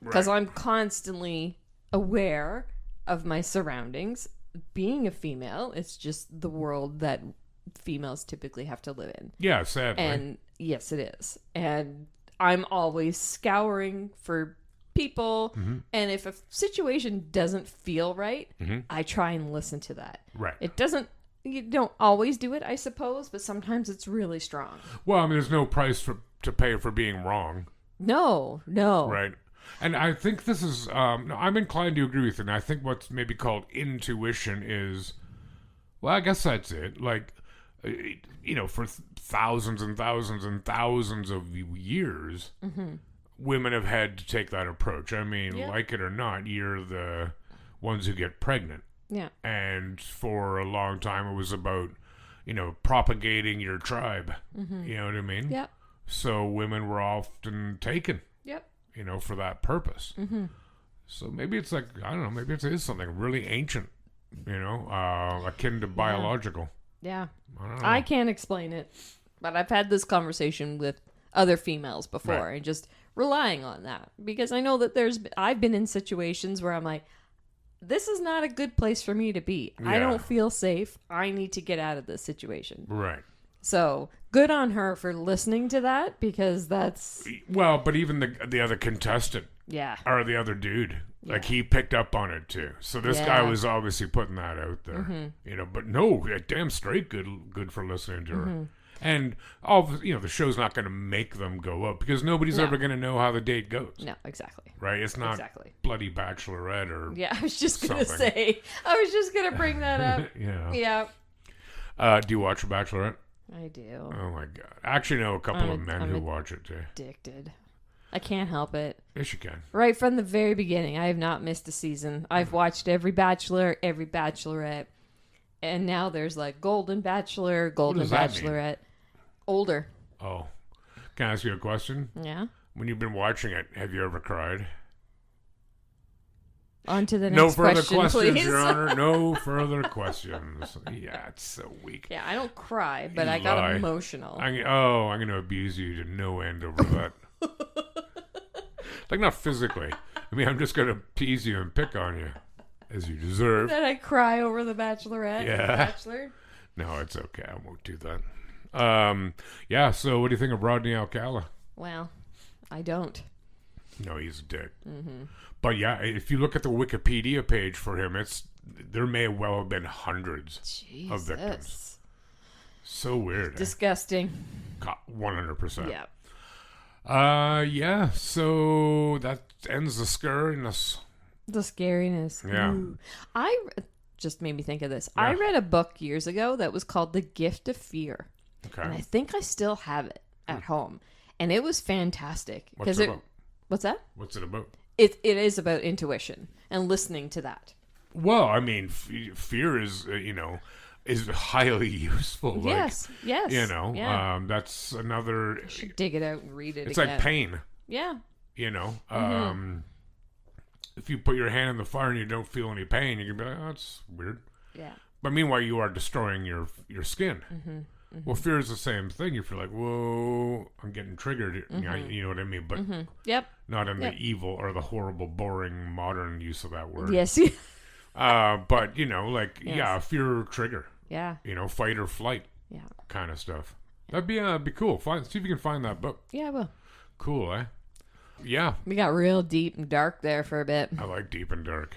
Because I'm constantly aware of my surroundings. Being a female, it's just the world that females typically have to live in. Yeah, sadly. And yes, it is. And I'm always scouring for people. Mm-hmm. And if a situation doesn't feel right, I try and listen to that. Right. You don't always do it, I suppose, but sometimes it's really strong. Well, I mean, there's no price to pay for being wrong. No. Right. And I think this is, I'm inclined to agree with you. And I think what's maybe called intuition is, well, I guess that's it. Like, for thousands and thousands and thousands of years, women have had to take that approach. I mean, like it or not, you're the ones who get pregnant. Yeah. And for a long time, it was about, propagating your tribe. You know what I mean? Yeah. So women were often taken, Yep. for that purpose. So maybe it's like, I don't know, maybe it is something really ancient, akin to biological. Yeah. I don't know. I can't explain it, but I've had this conversation with other females before, Right. and just relying on that, because I know that I've been in situations where I'm like, this is not a good place for me to be. I Yeah. don't feel safe. I need to get out of this situation. Right. So good on her for listening to that, because that's, Well, but even the other contestant yeah. or the other dude, like he picked up on it too. So this guy Yeah. was obviously putting that out there, But no, damn straight good for listening to her. And the show's not going to make them go up, because nobody's No. ever going to know how the date goes. No, exactly. Right? It's not Exactly. bloody Bachelorette or Yeah, I was just going to something. say. I was just going to bring that up. yeah. Yeah. Do you watch Bachelorette? I do. Oh my god! I actually know a couple of men I'm who watch it too. Addicted. I can't help it. Yes, you can. Right from the very beginning, I have not missed a season. I've watched every Bachelor, every Bachelorette, and now there's like Golden Bachelor, Golden does that mean? Bachelorette. Older. Oh, can I ask you a question? Yeah. When you've been watching it, have you ever cried? On to the next No further question, questions, please. Your Honor. No further questions. Yeah, it's so weak. Yeah, I don't cry, but You I got lie. emotional. I'm going to abuse you to no end over that. Like, not physically. I mean, I'm just going to tease you and pick on you, as you deserve. That I cry over the Bachelorette. Yeah. Bachelor. No, it's okay. I won't do that. So what do you think of Rodney Alcala? Well, I don't. No, he's a dick. But yeah, if you look at the Wikipedia page for him, there may well have been hundreds of victims. Jesus. So weird. Disgusting. 100%. Yeah. So that ends the scariness. The scariness. Yeah. Ooh. Just made me think of this. Yeah. I read a book years ago that was called The Gift of Fear. Okay. And I think I still have it at home. And it was fantastic. What's it about? What's that? What's it about? It is about intuition and listening to that. Well, I mean, fear is, is highly useful. Like, Yes. Yeah. That's another. Should dig it out and read it It's again. like pain. Yeah. If you put your hand in the fire and you don't feel any pain, you can be like, oh, that's weird. Yeah. But meanwhile, you are destroying your skin. Well, fear is the same thing. You feel like, whoa, I'm getting triggered. You know what I mean? But Yep. not in the evil or the horrible, boring, modern use of that word. Yes. But, Yes. fear trigger. Yeah. Fight or flight Yeah. kind of stuff. That'd be cool. See if you can find that book. Yeah, I will. Cool, eh? Yeah. We got real deep and dark there for a bit. I like deep and dark.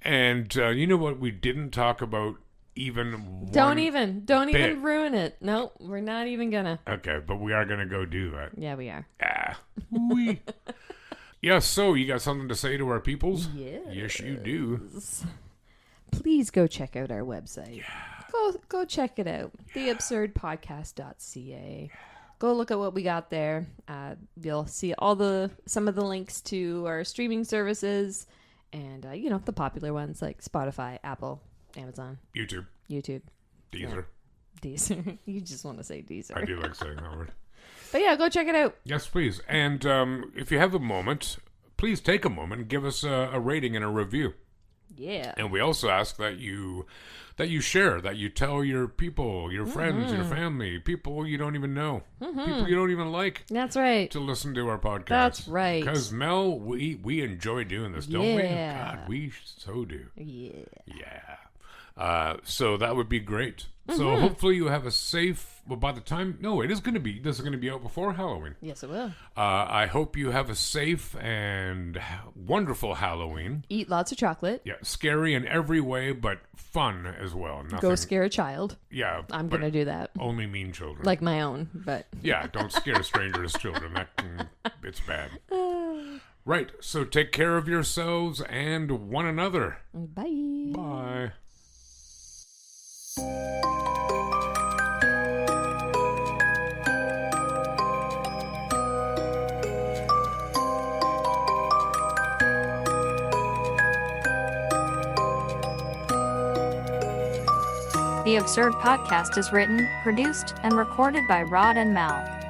And you know what we didn't talk about even Don't one even bit. ruin it. No, we're not even gonna. Okay, but we are going to go do that. Yeah, we are. Yeah, so you got something to say to our peoples? Yes. Yes, you do. Please go check out our website. Yeah. Go check it out. theabsurdpodcast.ca. Go look at what we got there. You'll see some of the links to our streaming services and the popular ones like Spotify, Apple, Amazon, YouTube. YouTube, Deezer. Deezer. You just want to say Deezer. I do like saying that word. But yeah, go check it out. Yes, please. And if you have a moment, please take a moment and give us a rating and a review. Yeah. And we also ask that you share, that you tell your people, your friends, your family, people you don't even know, people you don't even like, That's right. to listen to our podcast. That's right. Because Mel, we enjoy doing this, don't we? Yeah. God, we so do. Yeah. Yeah. So that would be great. So hopefully you have a safe. Well, by the time this is going to be out before Halloween. Yes, it will. I hope you have a safe and wonderful Halloween. Eat lots of chocolate. Yeah, scary in every way, but fun as well. Nothing. Go scare a child. Yeah, I'm but going to do that. only mean children. Like my own, but. Yeah, don't scare strangers' children. It's bad. Right. So take care of yourselves and one another. Bye. Bye. The Absurd Podcast is written, produced, and recorded by Rod and Mal.